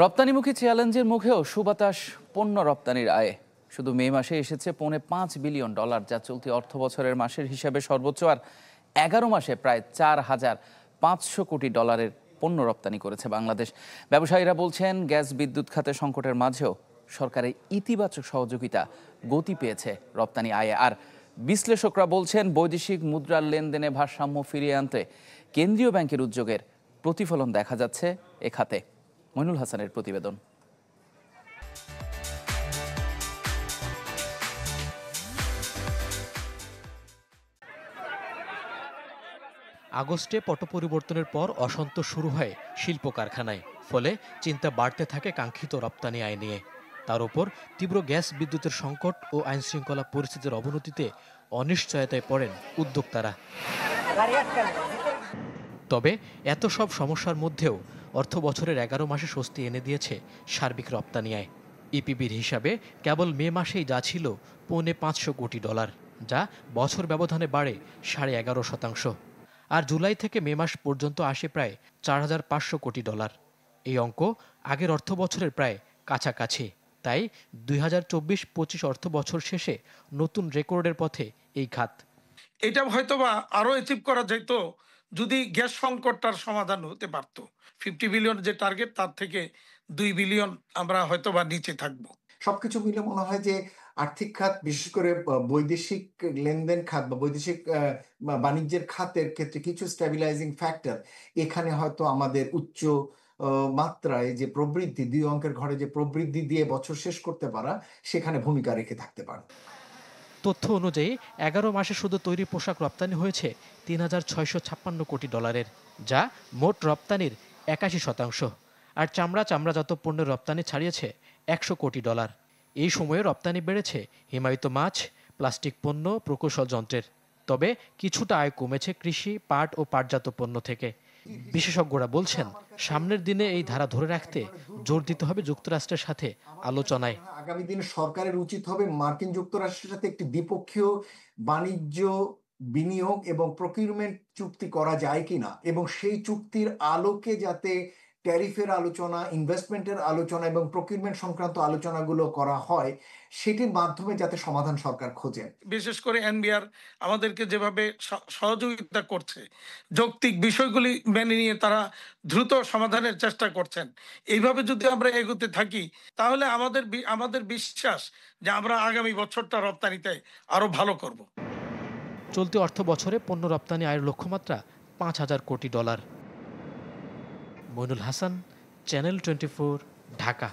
রপ্তানিমুখী চ্যালেঞ্জের মুখেও সুবাতাস পণ্য রপ্তানির আয়ে। শুধু মে মাসে এসেছে $5 বিলিয়ন, যা চলতি অর্থবছরের মাসের হিসাবে সর্বোচ্চ। আর 11 মাসে প্রায় $4,500 কোটি পণ্য রপ্তানি করেছে বাংলাদেশ। ব্যবসায়ীরা বলছেন, গ্যাস বিদ্যুৎ খাতে সংকটের মাঝেও সরকারের ইতিবাচক সহযোগিতা গতি পেয়েছে রপ্তানি আয়ে। আর বিশ্লেষকরা বলছেন, বৈদেশিক মুদ্রার লেনদেনে ভারসাম্য ফিরিয়ে আনতে কেন্দ্রীয় ব্যাংকের উদ্যোগের প্রতিফলন দেখা যাচ্ছে এ খাতে। মইনুল হাসানের প্রতিবেদন। আগস্টে পট পরিবর্তনের পর অসন্তোষ শুরু হয় শিল্প কারখানায়, ফলে চিন্তা বাড়তে থাকে কাঙ্ক্ষিত রপ্তানি আয় নিয়ে। তার উপর তীব্র গ্যাস বিদ্যুতের সংকট ও আইনশৃঙ্খলা পরিস্থিতির অবনতিতে অনিশ্চয়তায় পড়েন উদ্যোক্তারা। তবে এত সব সমস্যার মধ্যেও অর্থ বছরের 11 মাসে স্বস্তি এনে দিয়েছে সার্বিক রপ্তানি আয়। ইপিবির হিসাবে কেবল মে মাসেই যা ছিল $550 কোটি, যা বছর ব্যবধানে বাড়ে 11.5%। আর জুলাই থেকে মে মাস পর্যন্ত আসে প্রায় $4,500 কোটি। এই অঙ্ক আগের অর্থ বছরের প্রায় কাছাকাছি। তাই 2024-25 অর্থ বছর শেষে নতুন রেকর্ডের পথে এই খাত। এটা হয়তোবা আরো অ্যাচিভ করা যেত যদি গ্যাস সংকটটার সমাধান হতে পারত। 50 বিলিয়ন যে টার্গেট, তার থেকে 2 বিলিয়ন আমরা হয়তোবা নিচে থাকবো। সবকিছু মিলে মনে হয় যে আর্থিক খাত, বিশেষ করে বৈদেশিক লেনদেন খাত বা বৈদেশিক বাণিজ্যের খাতের ক্ষেত্রে কিছু স্ট্যাবিলাইজিং ফ্যাক্টর এখানে হয়তো আমাদের উচ্চ মাত্রায় যে প্রবৃদ্ধি, 2 অঙ্কের ঘরে যে প্রবৃদ্ধি দিয়ে বছর শেষ করতে পারা, সেখানে ভূমিকা রেখে থাকতে পারে। তথ্য অনুযায়ী 11 মাসে শুধু তৈরি পোশাক রপ্তানি হয়েছে $3,656 কোটি, যা মোট রপ্তানির 81%। আর চামড়াজাত পণ্যের রপ্তানি ছাড়িয়েছে $100 কোটি। এই সময়ে রপ্তানি বেড়েছে হিমায়িত মাছ, প্লাস্টিক পণ্য, প্রকৌশল যন্ত্রের। তবে কিছুটা আয় কমেছে কৃষি, পাট ও পাটজাত পণ্য থেকে। বিশেষজ্ঞরা বলছেন, সামনের দিনে এই ধারা ধরে রাখতে জোর দিতে হবে যুক্তরাষ্ট্রের সাথে আলোচনায়। আগামী দিনে সরকারের উচিত হবে মার্কিন যুক্তরাষ্ট্রের সাথে একটি দ্বিপক্ষীয় বাণিজ্য, বিনিয়োগ এবং প্রকিউরমেন্ট চুক্তি করা যায় কিনা, এবং সেই চুক্তির আলোকে যাতে ট্যারিফের আলোচনা, ইনভেস্টমেন্টের আলোচনা এবং প্রকিউরমেন্ট সংক্রান্ত আলোচনাগুলো করা হয়, সেটির মাধ্যমে যাতে সমাধান সরকার খোঁজে। বিশেষ করে এনবিআর আমাদেরকে যেভাবে সহযোগিতা করছে, যৌক্তিক বিষয়গুলি মেনে নিয়ে তারা দ্রুত সমাধানের চেষ্টা করছেন। এইভাবে যদি আমরা এগোতে থাকি, তাহলে আমাদের বিশ্বাস যে আমরা আগামী বছরটা রপ্তানিতে আরো ভালো করব। চলতি অর্থ বছরে পণ্য রপ্তানি আয়ের লক্ষ্যমাত্রা $5,000 কোটি। মইনুল হাসান, চ্যানেল 24, ঢাকা।